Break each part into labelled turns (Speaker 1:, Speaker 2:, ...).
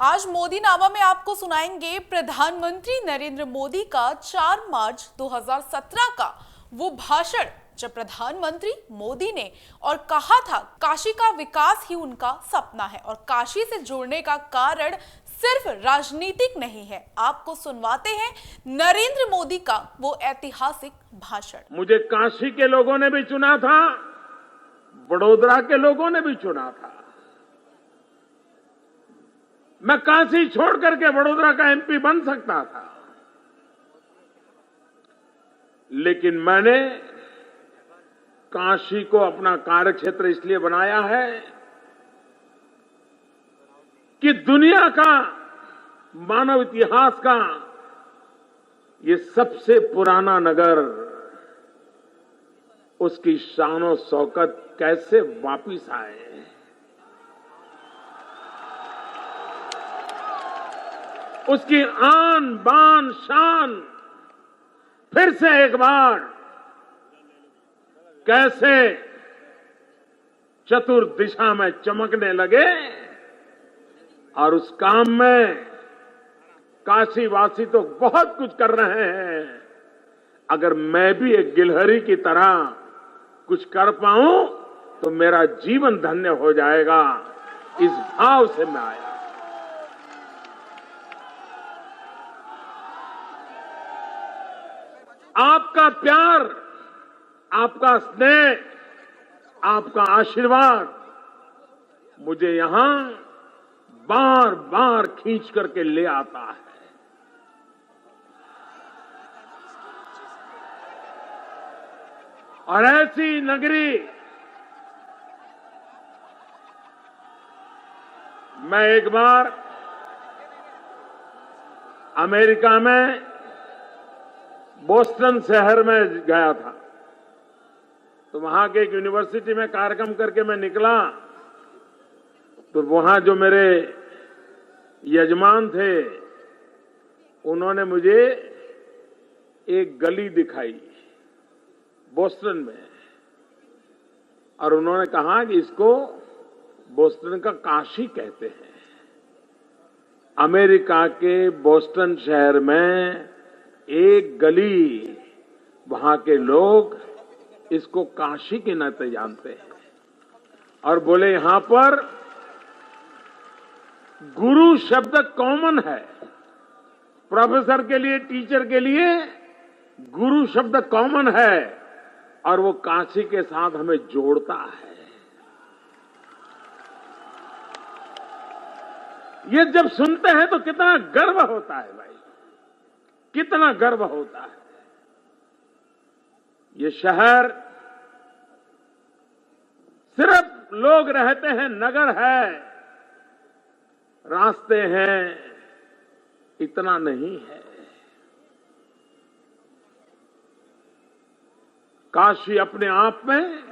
Speaker 1: आज मोदी नामा में आपको सुनाएंगे प्रधानमंत्री नरेंद्र मोदी का 4 मार्च 2017 का वो भाषण जब प्रधानमंत्री मोदी ने और कहा था काशी का विकास ही उनका सपना है और काशी से जुड़ने का कारण सिर्फ राजनीतिक नहीं है। आपको सुनवाते हैं नरेंद्र मोदी का वो ऐतिहासिक भाषण।
Speaker 2: मुझे काशी के लोगों ने भी चुना था, वडोदरा के लोगों ने भी चुना था। मैं काशी छोड़ करके वडोदरा का एमपी बन सकता था, लेकिन मैंने काशी को अपना कार्यक्षेत्र इसलिए बनाया है कि दुनिया का मानव इतिहास का ये सबसे पुराना नगर, उसकी शान शौकत कैसे वापिस आए। उसकी आन बान शान फिर से एक बार कैसे चतुर्दिशा में चमकने लगे, और उस काम में काशीवासी तो बहुत कुछ कर रहे हैं। अगर मैं भी एक गिलहरी की तरह कुछ कर पाऊं तो मेरा जीवन धन्य हो जाएगा। इस भाव से मैं आया। आपका प्यार, आपका स्नेह, आपका आशीर्वाद मुझे यहां बार बार खींच करके ले आता है। और ऐसी नगरी मैं एक बार अमेरिका में बोस्टन शहर में गया था, तो वहां के एक यूनिवर्सिटी में कार्यक्रम करके मैं निकला, तो वहां जो मेरे यजमान थे उन्होंने मुझे एक गली दिखाई बोस्टन में, और उन्होंने कहा कि इसको बोस्टन का काशी कहते हैं। अमेरिका के बोस्टन शहर में एक गली, वहां के लोग इसको काशी के नाते जानते हैं, और बोले यहां पर गुरु शब्द कॉमन है। प्रोफेसर के लिए, टीचर के लिए गुरु शब्द कॉमन है, और वो काशी के साथ हमें जोड़ता है। ये जब सुनते हैं तो कितना गर्व होता है भाई, कितना गर्व होता है। ये शहर सिर्फ लोग रहते हैं, नगर है, रास्ते हैं, इतना नहीं है। काशी अपने आप में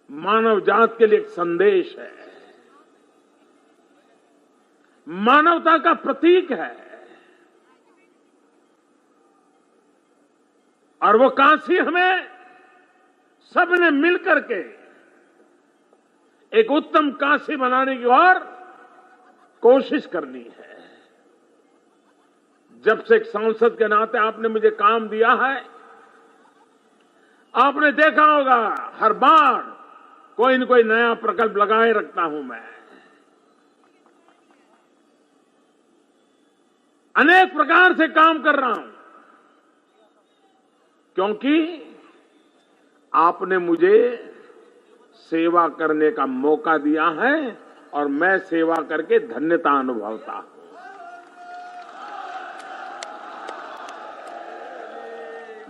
Speaker 2: मानव जात के लिए एक संदेश है, मानवता का प्रतीक है। और वो काशी हमें सबने मिलकर के एक उत्तम काशी बनाने की ओर कोशिश करनी है। जब से एक सांसद के नाते आपने मुझे काम दिया है, आपने देखा होगा हर बार कोई न कोई नया प्रकल्प लगाए रखता हूं मैं। अनेक प्रकार से काम कर रहा हूं, क्योंकि आपने मुझे सेवा करने का मौका दिया है, और मैं सेवा करके धन्यता अनुभवता हूं।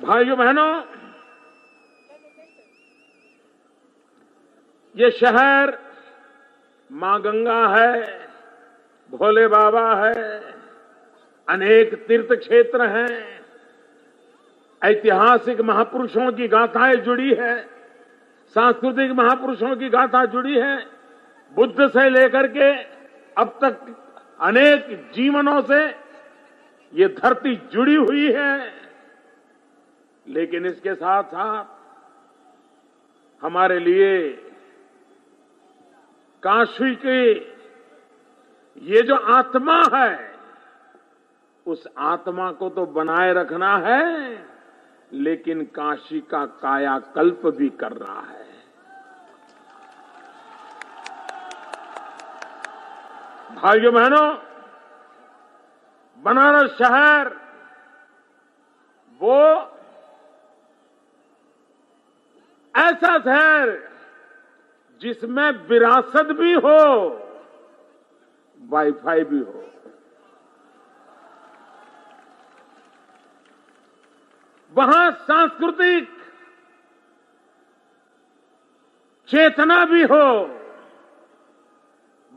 Speaker 2: भाइयों बहनों, ये शहर मां गंगा है, भोले बाबा है, अनेक तीर्थ क्षेत्र हैं, ऐतिहासिक महापुरुषों की गाथाएं जुड़ी है, सांस्कृतिक महापुरुषों की गाथा जुड़ी है, बुद्ध से लेकर के अब तक अनेक जीवनों से ये धरती जुड़ी हुई है। लेकिन इसके साथ साथ हमारे लिए काशी की ये जो आत्मा है, उस आत्मा को तो बनाए रखना है, लेकिन काशी का कायाकल्प भी करना है। भाइयों बहनों, बनारस शहर वो ऐसा शहर जिसमें विरासत भी हो, वाईफाई भी हो। वहां सांस्कृतिक चेतना भी हो,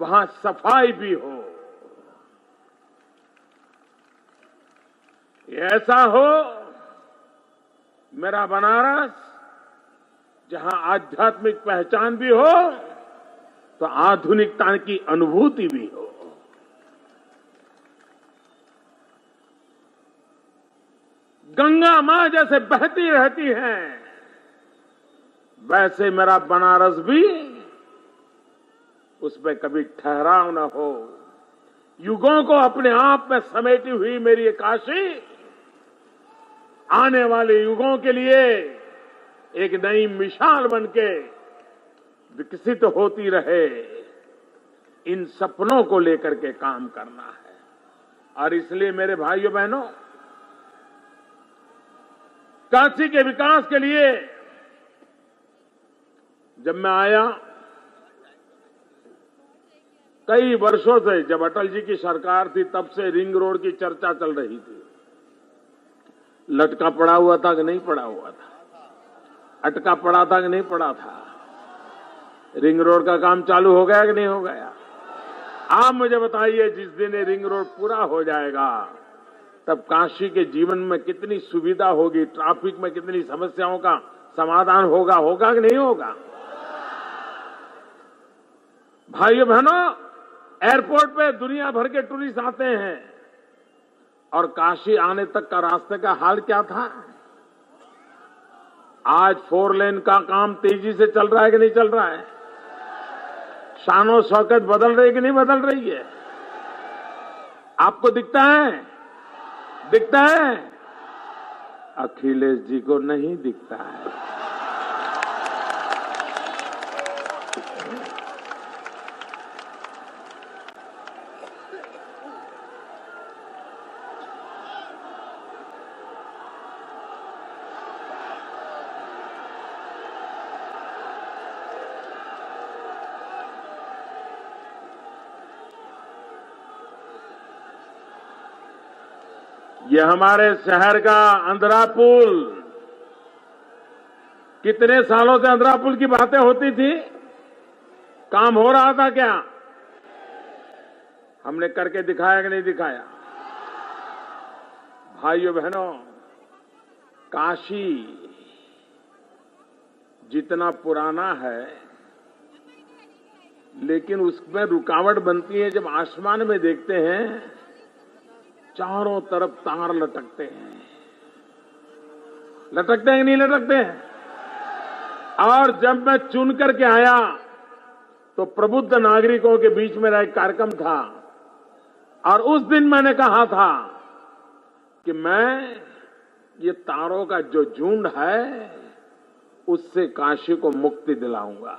Speaker 2: वहां सफाई भी हो। ऐसा हो मेरा बनारस, जहां आध्यात्मिक पहचान भी हो तो आधुनिकता की अनुभूति भी हो। गंगा मां जैसे बहती रहती है, वैसे मेरा बनारस भी उसमें कभी ठहराव न हो। युगों को अपने आप में समेटी हुई मेरी ये काशी आने वाले युगों के लिए एक नई मिसाल बनके विकसित होती रहे, इन सपनों को लेकर के काम करना है। और इसलिए मेरे भाइयों बहनों, काशी के विकास के लिए जब मैं आया, कई वर्षों से, जब अटल जी की सरकार थी तब से रिंग रोड की चर्चा चल रही थी। लटका पड़ा हुआ था कि नहीं पड़ा हुआ था, अटका पड़ा था कि नहीं पड़ा था, रिंग रोड का काम चालू हो गया कि नहीं हो गया? आप मुझे बताइए, जिस दिन ये रिंग रोड पूरा हो जाएगा तब काशी के जीवन में कितनी सुविधा होगी, ट्रैफिक में कितनी समस्याओं का समाधान होगा कि नहीं होगा? भाइयों बहनों, एयरपोर्ट पे दुनिया भर के टूरिस्ट आते हैं, और काशी आने तक का रास्ते का हाल क्या था? आज 4 लेन का काम तेजी से चल रहा है कि नहीं चल रहा है? शानो शौकत बदल रही है कि नहीं बदल रही है? आपको दिखता है? दिखता है? अखिलेश जी को नहीं दिखता है। ये हमारे शहर का अंधरा पुल, कितने सालों से अंधरा पुल की बातें होती थी, काम हो रहा था क्या? हमने करके दिखाया कि नहीं दिखाया? भाइयों बहनों, काशी जितना पुराना है, लेकिन उसमें रुकावट बनती है जब आसमान में देखते हैं चारों तरफ तार लटकते हैं। लटकते हैं कि नहीं लटकते हैं? और जब मैं चुन करके आया तो प्रबुद्ध नागरिकों के बीच मेरा एक कार्यक्रम था, और उस दिन मैंने कहा था कि मैं ये तारों का जो झुंड है उससे काशी को मुक्ति दिलाऊंगा।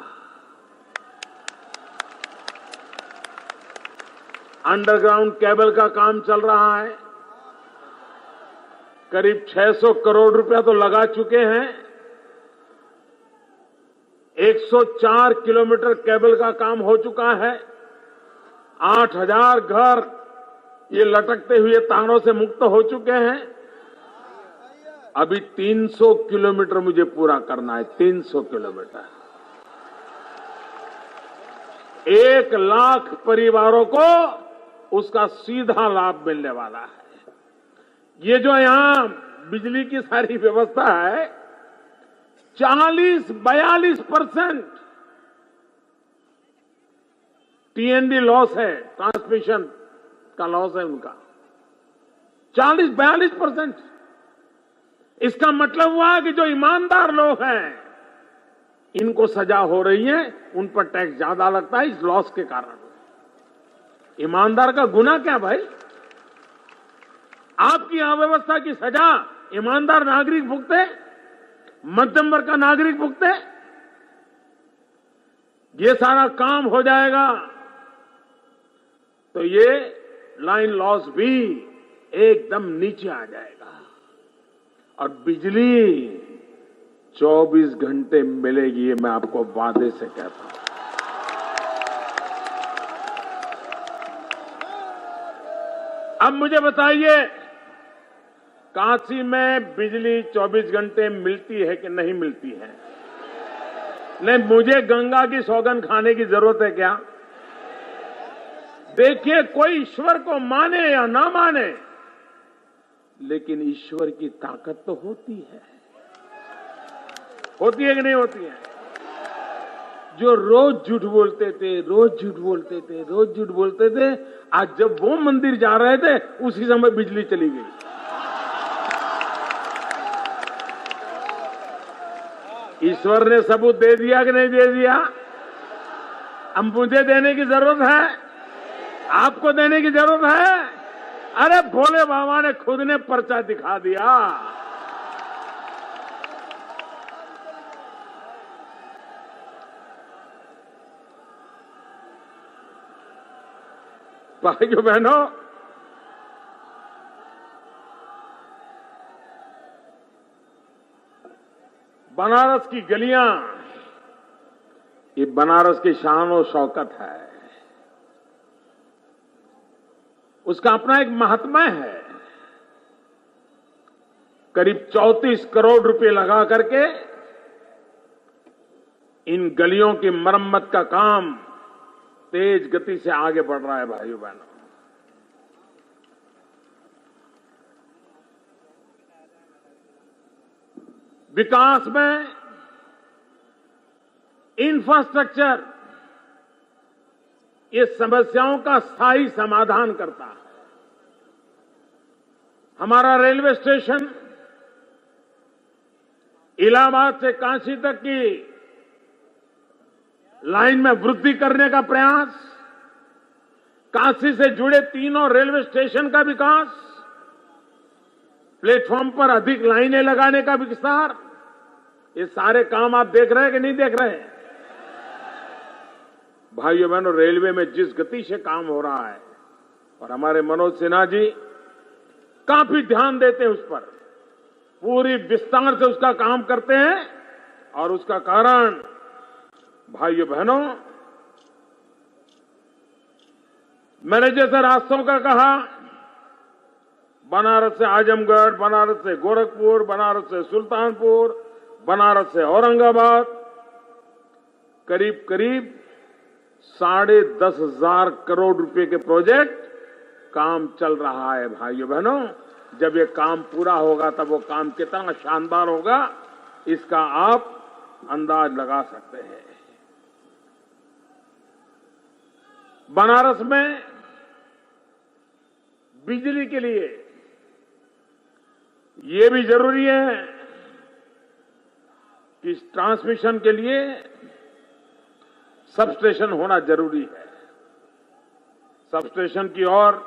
Speaker 2: अंडरग्राउंड केबल का काम चल रहा है, करीब 600 करोड़ रुपया तो लगा चुके हैं। 104 किलोमीटर केबल का काम हो चुका है। 8000 घर ये लटकते हुए तारों से मुक्त हो चुके हैं। अभी 300 किलोमीटर मुझे पूरा करना है। 300 किलोमीटर, 1 लाख परिवारों को उसका सीधा लाभ मिलने वाला है। ये जो यहां बिजली की सारी व्यवस्था है, 40-42% टीएनडी लॉस है, ट्रांसमिशन का लॉस है उनका, 40-42%। इसका मतलब हुआ कि जो ईमानदार लोग हैं इनको सजा हो रही है, उन पर टैक्स ज्यादा लगता है इस लॉस के कारण। ईमानदार का गुनाह क्या भाई? आपकी अव्यवस्था की सजा ईमानदार नागरिक भुगते, मध्यम वर्ग का नागरिक भुगते। ये सारा काम हो जाएगा तो ये लाइन लॉस भी एकदम नीचे आ जाएगा और बिजली 24 घंटे मिलेगी, ये मैं आपको वादे से कहता हूं। अब मुझे बताइए, काशी में बिजली 24 घंटे मिलती है कि नहीं मिलती है? नहीं, मुझे गंगा की सौगंध खाने की जरूरत है क्या? देखिए, कोई ईश्वर को माने या ना माने, लेकिन ईश्वर की ताकत तो होती है कि नहीं होती है? जो रोज झूठ बोलते थे, रोज झूठ बोलते थे, आज जब वो मंदिर जा रहे थे उसी समय बिजली चली गई। ईश्वर ने सबूत दे दिया कि नहीं दे दिया? अब मुझे देने की जरूरत है? आपको देने की जरूरत है? अरे भोले बाबा ने खुद ने पर्चा दिखा दिया। भाइयों बहनों, बनारस की गलियां, ये बनारस की शान और शौकत है। उसका अपना एक महात्मा है। करीब 34 करोड़ रुपए लगा करके इन गलियों की मरम्मत का काम तेज गति से आगे बढ़ रहा है। भाइयों बहनों, विकास में इंफ्रास्ट्रक्चर ये समस्याओं का स्थायी समाधान करता है। हमारा रेलवे स्टेशन इलाहाबाद से काशी तक की लाइन में वृद्धि करने का प्रयास, काशी से जुड़े तीनों रेलवे स्टेशन का विकास, प्लेटफॉर्म पर अधिक लाइनें लगाने का विस्तार, ये सारे काम आप देख रहे हैं कि नहीं देख रहे हैं? भाइयों बहनों, रेलवे में जिस गति से काम हो रहा है और हमारे मनोज सिन्हा जी काफी ध्यान देते हैं उस पर, पूरी विस्तार से उसका काम करते हैं और उसका कारण, भाइयों बहनों, मैंने जैसे रास्तों का कहा, बनारस से आजमगढ़, बनारस से गोरखपुर, बनारस से सुल्तानपुर, बनारस से औरंगाबाद, करीब करीब 10,500 करोड़ रुपए के प्रोजेक्ट काम चल रहा है। भाइयों बहनों, जब ये काम पूरा होगा तब वो काम कितना शानदार होगा, इसका आप अंदाज लगा सकते हैं। बनारस में बिजली के लिए ये भी जरूरी है कि इस ट्रांसमिशन के लिए सबस्टेशन होना जरूरी है। सबस्टेशन की ओर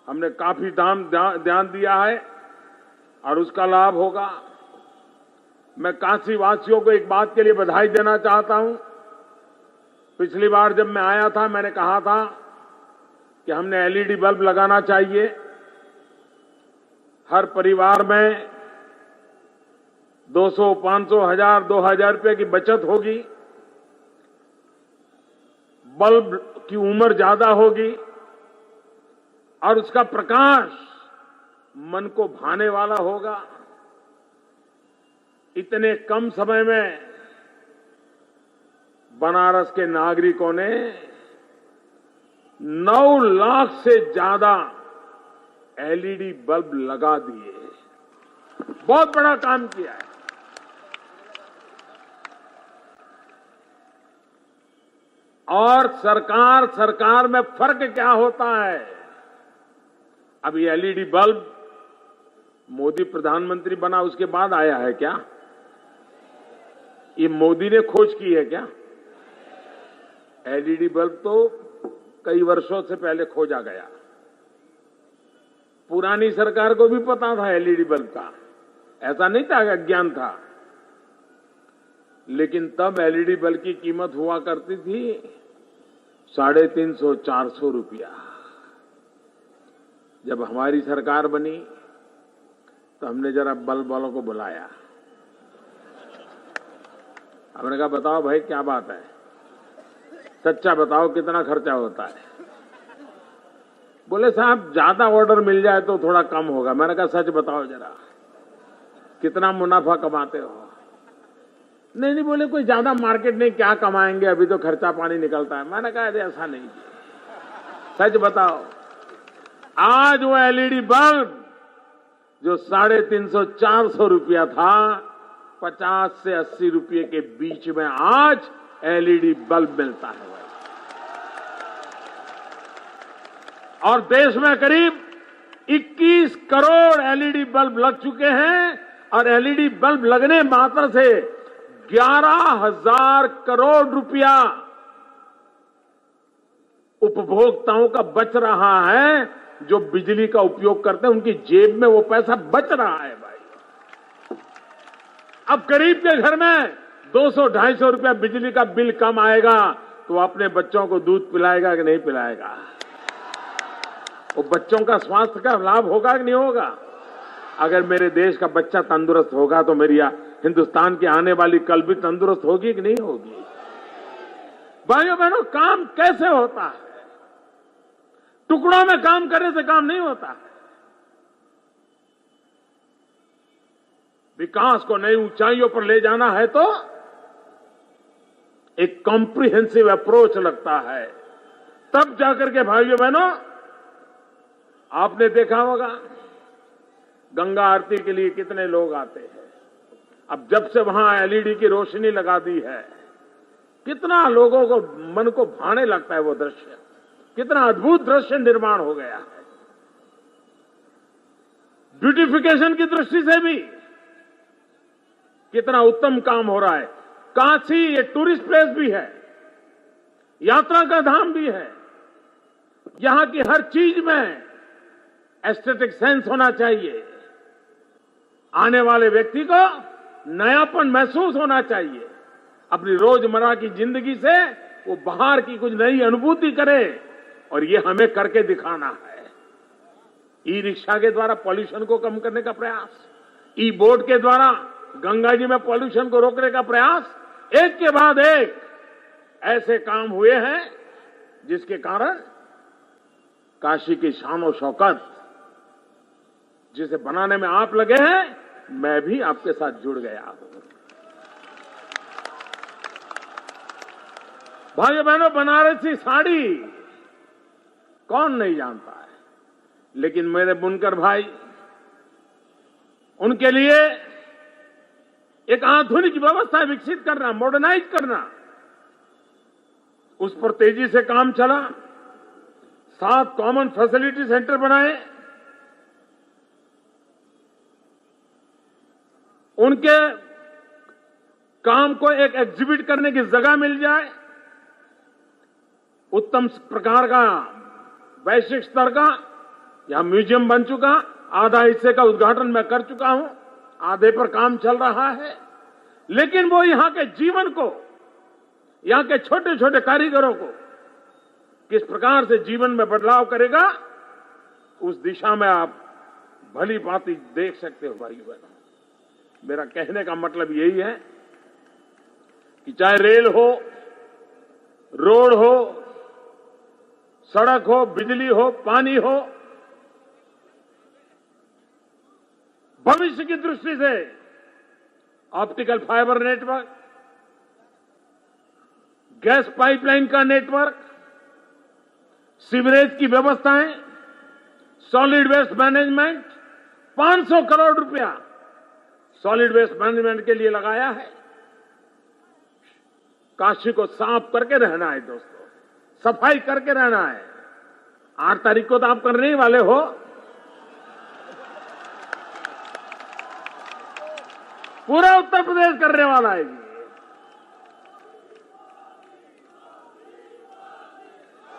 Speaker 2: हमने काफी ध्यान दिया है और उसका लाभ होगा। मैं काशी वासियों को एक बात के लिए बधाई देना चाहता हूं। पिछली बार जब मैं आया था, मैंने कहा था कि हमने एलईडी बल्ब लगाना चाहिए। हर परिवार में 200, 500, 1000, 2000 रुपए की बचत होगी। बल्ब की उम्र ज्यादा होगी और उसका प्रकाश मन को भाने वाला होगा। इतने कम समय में बनारस के नागरिकों ने 9 लाख से ज्यादा एलईडी बल्ब लगा दिए। बहुत बड़ा काम किया है। और सरकार में फर्क क्या होता है? अब ये एलईडी बल्ब मोदी प्रधानमंत्री बना उसके बाद आया है क्या? ये मोदी ने खोज की है क्या? एलईडी बल्ब तो कई वर्षों से पहले खोजा गया। पुरानी सरकार को भी पता था एलईडी बल्ब का, ऐसा नहीं था कि अज्ञान था, लेकिन तब एलईडी बल्ब की कीमत हुआ करती थी 350-400 रुपया। जब हमारी सरकार बनी तो हमने जरा बल्ब वालों को बुलाया। हमने कहा बताओ भाई क्या बात है, सच्चा बताओ कितना खर्चा होता है। बोले साहब ज्यादा ऑर्डर मिल जाए तो थोड़ा कम होगा। मैंने कहा सच बताओ जरा कितना मुनाफा कमाते हो। नहीं बोले कोई ज्यादा मार्केट नहीं, क्या कमाएंगे, अभी तो खर्चा पानी निकलता है। मैंने कहा अरे ऐसा नहीं, सच बताओ। आज वो एलईडी बल्ब जो 350-400 रुपया था, 50 से 80 रुपये के बीच में आज एलईडी बल्ब मिलता है। और देश में करीब 21 करोड़ एलईडी बल्ब लग चुके हैं और एलईडी बल्ब लगने मात्र से 11,000 करोड़ रुपया उपभोक्ताओं का बच रहा है। जो बिजली का उपयोग करते हैं उनकी जेब में वो पैसा बच रहा है भाई। अब गरीब के घर में 200-250 रुपया बिजली का बिल कम आएगा तो अपने बच्चों को दूध पिलाएगा कि नहीं पिलाएगा? वो बच्चों का स्वास्थ्य का लाभ होगा कि नहीं होगा? अगर मेरे देश का बच्चा तंदुरुस्त होगा तो मेरी हिंदुस्तान की आने वाली कल भी तंदुरुस्त होगी कि नहीं होगी? भाइयों बहनों, काम कैसे होता है? टुकड़ों में काम करने से काम नहीं होता है। विकास को नई ऊंचाइयों पर ले जाना है तो एक कॉम्प्रिहेंसिव अप्रोच लगता है, तब जाकर के भाइयों बहनों, आपने देखा होगा गंगा आरती के लिए कितने लोग आते हैं। अब जब से वहां एलईडी की रोशनी लगा दी है, कितना लोगों को मन को भाने लगता है वो दृश्य। कितना अद्भुत दृश्य निर्माण हो गया है। ब्यूटिफिकेशन की दृष्टि से भी कितना उत्तम काम हो रहा है। काशी ये टूरिस्ट प्लेस भी है, यात्रा का धाम भी है। यहां की हर चीज में एस्थेटिक सेंस होना चाहिए। आने वाले व्यक्ति को नयापन महसूस होना चाहिए। अपनी रोजमर्रा की जिंदगी से वो बाहर की कुछ नई अनुभूति करे, और ये हमें करके दिखाना है। ई रिक्शा के द्वारा पॉल्यूशन को कम करने का प्रयास, ई बोट के द्वारा गंगा जी में पॉल्यूशन को रोकने का प्रयास, एक के बाद एक ऐसे काम हुए हैं जिसके कारण काशी की शान और शौकत जिसे बनाने में आप लगे हैं, मैं भी आपके साथ जुड़ गया हूं। भाइयों बहनों, बनारसी साड़ी कौन नहीं जानता है, लेकिन मेरे बुनकर भाई, उनके लिए एक आधुनिक व्यवस्था विकसित करना, मॉडर्नाइज करना, उस पर तेजी से काम चला। 7 कॉमन फैसिलिटी सेंटर बनाए। उनके काम को एक एग्जिबिट करने की जगह मिल जाए, उत्तम प्रकार का वैश्विक स्तर का यहां म्यूजियम बन चुका, आधा हिस्से का उद्घाटन मैं कर चुका हूं, आधे पर काम चल रहा है। लेकिन वो यहां के जीवन को, यहां के छोटे छोटे कारीगरों को किस प्रकार से जीवन में बदलाव करेगा, उस दिशा में आप भली भांति देख सकते हो भाई बहनों। मेरा कहने का मतलब यही है कि चाहे रेल हो, रोड हो, सड़क हो, बिजली हो, पानी हो, भविष्य की दृष्टि से optical fibre network, gas pipeline का नेटवर्क, सीवरेज की व्यवस्थाएं, सॉलिड वेस्ट मैनेजमेंट, 500 करोड़ रुपया सॉलिड वेस्ट मैनेजमेंट के लिए लगाया है। काशी को साफ करके रहना है दोस्तों, सफाई करके रहना है। 8 तारीख को तो आप करने ही वाले हो। पूरा उत्तर प्रदेश करने वाला है।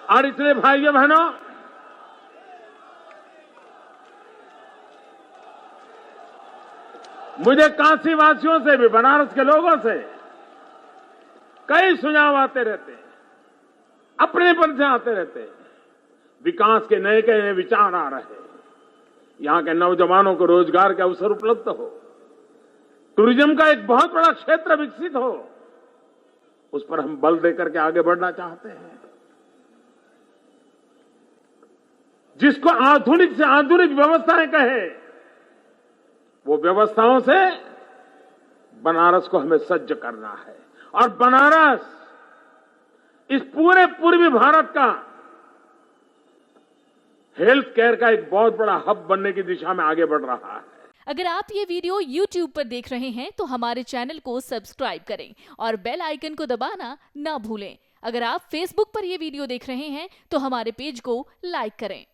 Speaker 2: और इसलिए भाइयों बहनों, मुझे काशी वासियों से भी, बनारस के लोगों से कई सुझाव आते रहते हैं, अपनेपन से आते रहते हैं। विकास के नए नए विचार आ रहे हैं, यहां के नौजवानों को रोजगार के अवसर उपलब्ध हो, टूरिज्म का एक बहुत बड़ा क्षेत्र विकसित हो, उस पर हम बल देकर के आगे बढ़ना चाहते हैं। जिसको आधुनिक से आधुनिक व्यवस्थाएं कहे, वो व्यवस्थाओं से बनारस को हमें सज्ज करना है। और बनारस इस पूरे पूर्वी भारत का हेल्थ केयर का एक बहुत बड़ा हब बनने की दिशा में आगे बढ़ रहा है।
Speaker 3: अगर आप ये वीडियो YouTube पर देख रहे हैं तो हमारे चैनल को सब्सक्राइब करें और बेल आइकन को दबाना ना भूलें। अगर आप Facebook पर ये वीडियो देख रहे हैं तो हमारे पेज को लाइक करें।